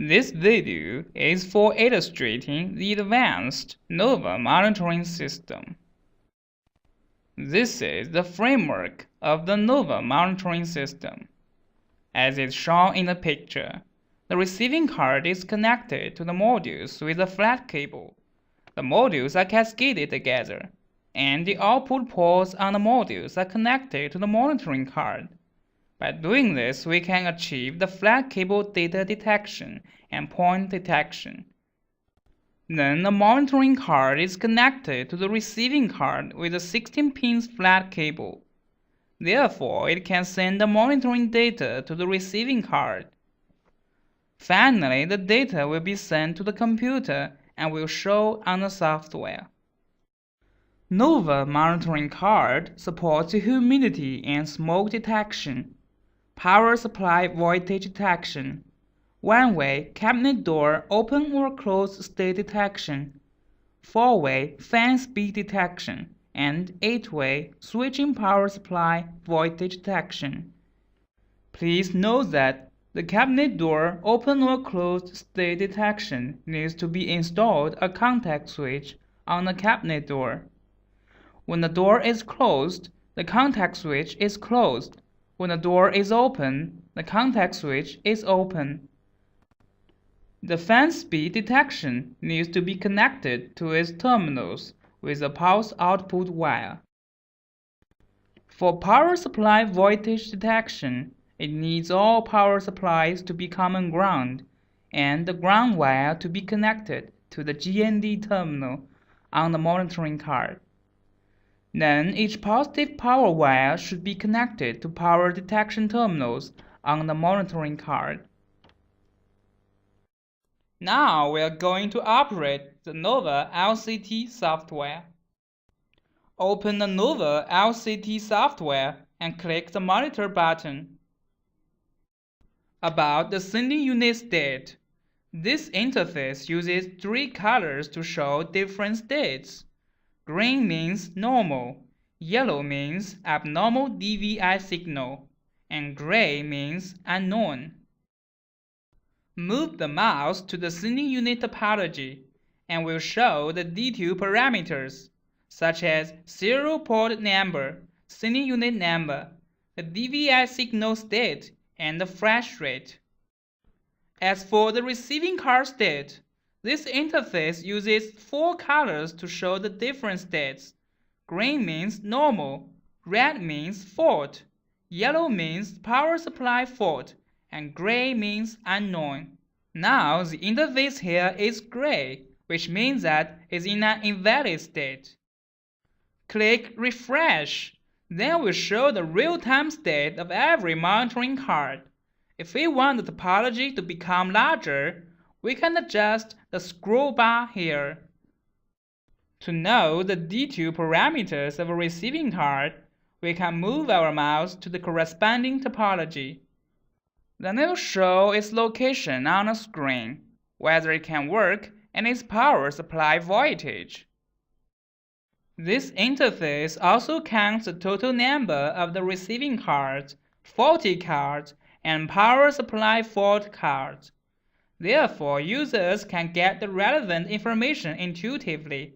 This video is for illustrating the advanced NOVA monitoring system. This is the framework of the NOVA monitoring system. As is shown in the picture, the receiving card is connected to the modules with a flat cable. The modules are cascaded together, and the output ports on the modules are connected to the monitoring card. By doing this, we can achieve the flat cable data detection and point detection. Then the monitoring card is connected to the receiving card with a 16-pin flat cable. Therefore, it can send the monitoring data to the receiving card. Finally, the data will be sent to the computer and will show on the software. NOVA monitoring card supports humidity and smoke detection, power supply voltage detection, one-way cabinet door open or closed state detection, four-way fan speed detection, and eight-way switching power supply voltage detection. Please note that the cabinet door open or closed state detection needs to be installed a contact switch on the cabinet door. When the door is closed, the contact switch is closed. When the door is open, the contact switch is open. The fan speed detection needs to be connected to its terminals with a pulse output wire. For power supply voltage detection, it needs all power supplies to be common ground and the ground wire to be connected to the GND terminal on the monitoring card. Then each positive power wire should be connected to power detection terminals on the monitoring card. Now we are going to operate the NOVA LCT software. Open the NOVA LCT software and click the Monitor button. About the sending unit state. This interface uses three colors to show different states. Green means normal, yellow means abnormal DVI signal, and gray means unknown. Move the mouse to the sending unit topology and will show the detail parameters, such as serial port number, sending unit number, the DVI signal state, and the flash rate. As for the receiving card state, this interface uses four colors to show the different states. Green means normal, red means fault, yellow means power supply fault, and gray means unknown. Now the interface here is gray, which means that it's in an invalid state. Click Refresh, then we'll show the real-time state of every monitoring card. If we want the topology to become larger, we can adjust the scroll bar here. To know the detail parameters of a receiving card, we can move our mouse to the corresponding topology. Then it will show its location on the screen, whether it can work, and its power supply voltage. This interface also counts the total number of the receiving cards, faulty cards, and power supply fault cards. Therefore, users can get the relevant information intuitively.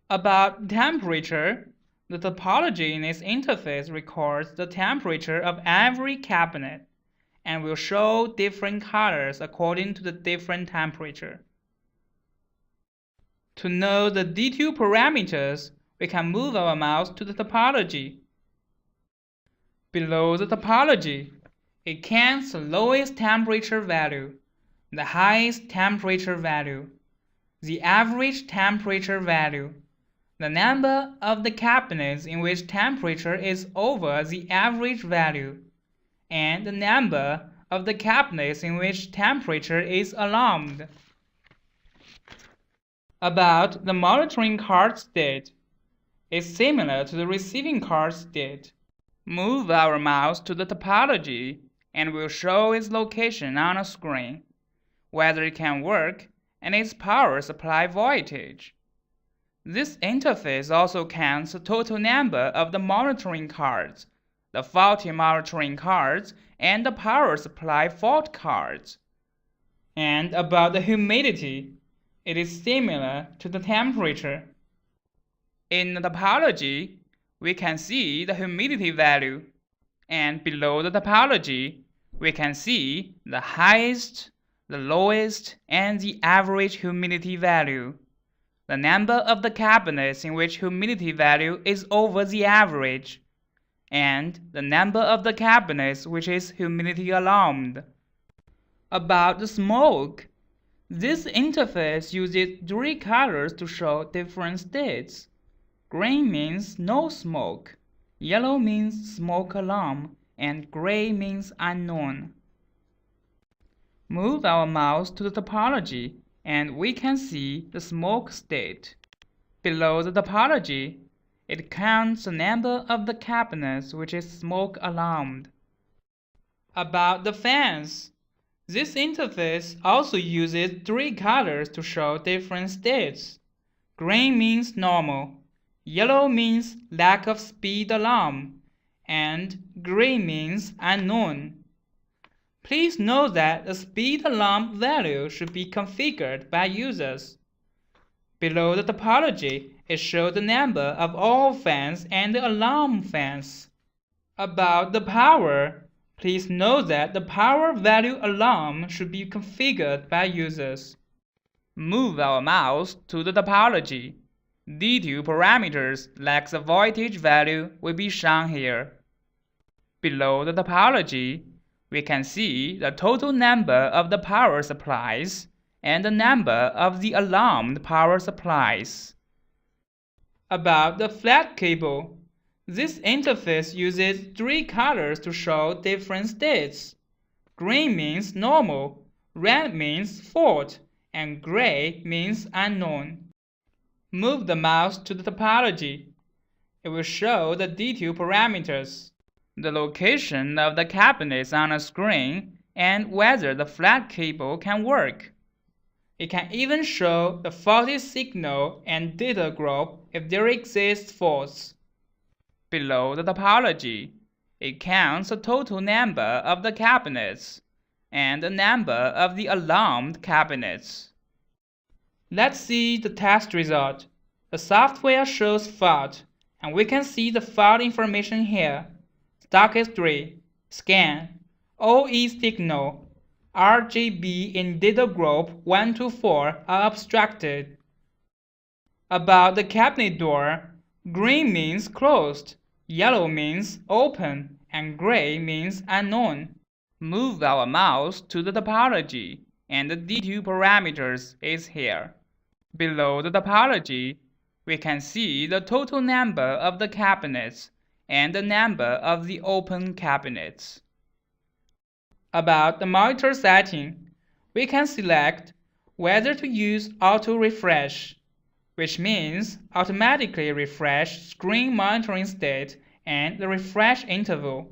About temperature, the topology in this interface records the temperature of every cabinet and will show different colors according to the different temperature. To know the detail parameters, we can move our mouse to the topology. Below the topology, it counts the lowest temperature value, the highest temperature value, the average temperature value, the number of the cabinets in which temperature is over the average value, and the number of the cabinets in which temperature is alarmed. About the monitoring card state, it's similar to the receiving card state. Move our mouse to the topology and we'll show its location on the screen, whether it can work, and its power supply voltage. This interface also counts the total number of the monitoring cards, the faulty monitoring cards, and the power supply fault cards. And about the humidity, it is similar to the temperature. In the topology, we can see the humidity value, and below the topology, we can see the highest, the lowest, and the average humidity value. The number of the cabinets in which humidity value is over the average, and the number of the cabinets which is humidity alarmed. About the smoke, this interface uses three colors to show different states. Green means no smoke, yellow means smoke alarm, and gray means unknown. Move our mouse to the topology and we can see the smoke state. Below the topology, it counts the number of the cabinets which is smoke alarmed. About the fans, this interface also uses three colors to show different states. Green means normal, yellow means lack of speed alarm, and gray means unknown. Please note that the speed alarm value should be configured by users. Below the topology, it shows the number of all fans and the alarm fans. About the power, please note that the power value alarm should be configured by users. Move our mouse to the topology. D2 parameters like the voltage value will be shown here. Below the topology, we can see the total number of the power supplies and the number of the alarmed power supplies. About the flat cable, this interface uses three colors to show different states. Green means normal, red means fault, and gray means unknown. Move the mouse to the topology. It will show the D2 parameters, the location of the cabinets on a screen, and whether the flat cable can work. It can even show the faulty signal and data group if there exists faults. Below the topology, it counts the total number of the cabinets and the number of the alarmed cabinets. Let's see the test result. The software shows fault, and we can see the fault information here. Stock history, scan, OE signal, RGB in data group 1 to 4 are obstructed. About the cabinet door, green means closed, yellow means open, and gray means unknown. Move our mouse to the topology, and the D2 parameters is here. Below the topology, we can see the total number of the cabinets and the number of the open cabinets. About the monitor setting, we can select whether to use auto refresh, which means automatically refresh screen monitoring state and the refresh interval.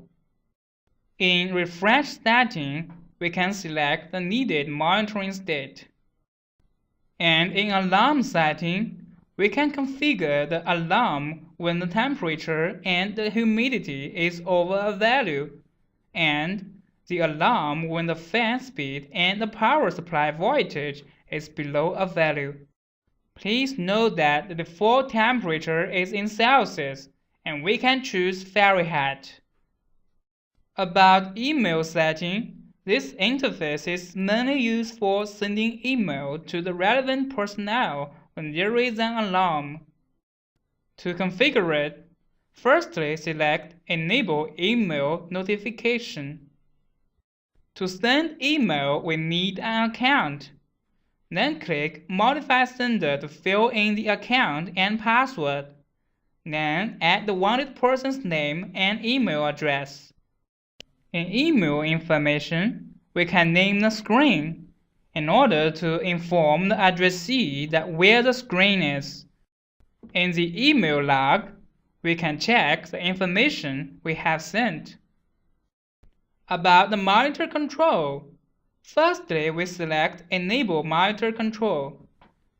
In refresh setting, we can select the needed monitoring state. And in alarm setting, we can configure the alarm when the temperature and the humidity is over a value, and the alarm when the fan speed and the power supply voltage is below a value. Please note that the default temperature is in Celsius, and we can choose Fahrenheit. About email setting, this interface is mainly used for sending email to the relevant personnel when there is an alarm. To configure it, firstly select Enable Email Notification. To send email, we need an account. Then click Modify Sender to fill in the account and password. Then add the wanted person's name and email address. In email information, we can name the screen in order to inform the addressee that where the screen is. In the email log, we can check the information we have sent. About the monitor control, firstly we select Enable Monitor Control.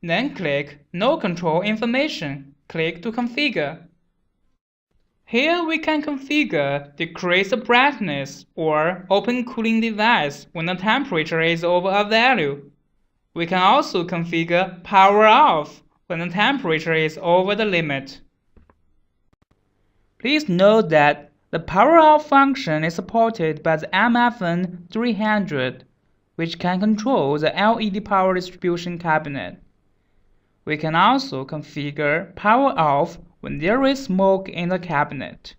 Then click No Control Information. Click to configure. Here we can configure decrease the brightness or open cooling device when the temperature is over a value. We can also configure power off when the temperature is over the limit. Please note that the power off function is supported by the MFN 300, which can control the LED power distribution cabinet. We can also configure power off when there is smoke in the cabinet.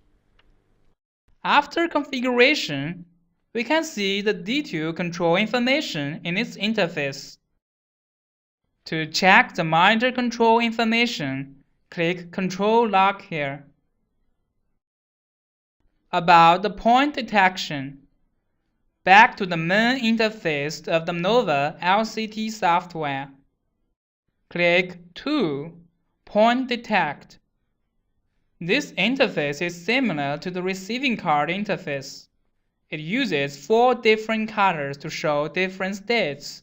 After configuration, we can see the detailed control information in its interface. To check the monitor control information, click Control Log here. About the point detection. Back to the main interface of the Nova LCT software. Click Tool, Point Detect. This interface is similar to the receiving card interface. It uses 4 different colors to show different states.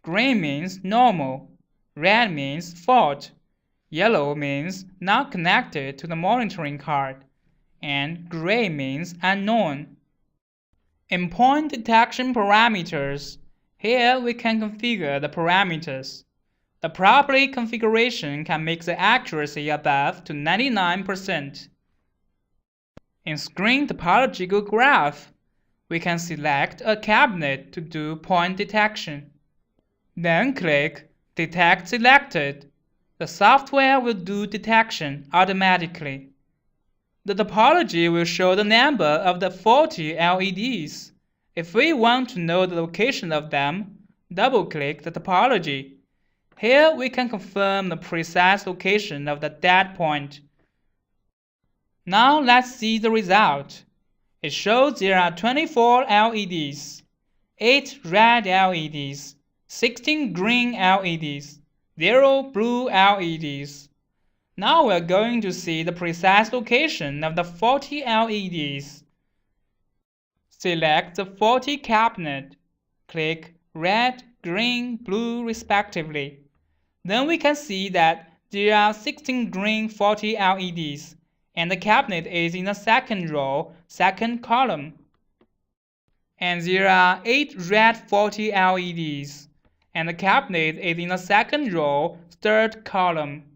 Green means normal, red means fault, yellow means not connected to the monitoring card, and gray means unknown. In point detection parameters, here we can configure the parameters. The proper configuration can make the accuracy above to 99%. In screen topological graph, we can select a cabinet to do point detection. Then click Detect Selected. The software will do detection automatically. The topology will show the number of the faulty LEDs. If we want to know the location of them, double-click the topology. Here we can confirm the precise location of the dead point. Now let's see the result. It shows there are 24 LEDs, 8 red LEDs, 16 green LEDs, 0 blue LEDs. Now we're going to see the precise location of the faulty LEDs. Select the faulty cabinet. Click red, green, blue respectively. Then we can see that there are 16 green faulty LEDs, and the cabinet is in the second row, second column. And there are 8 red faulty LEDs, and the cabinet is in the second row, third column.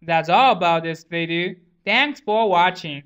That's all about this video. Thanks for watching.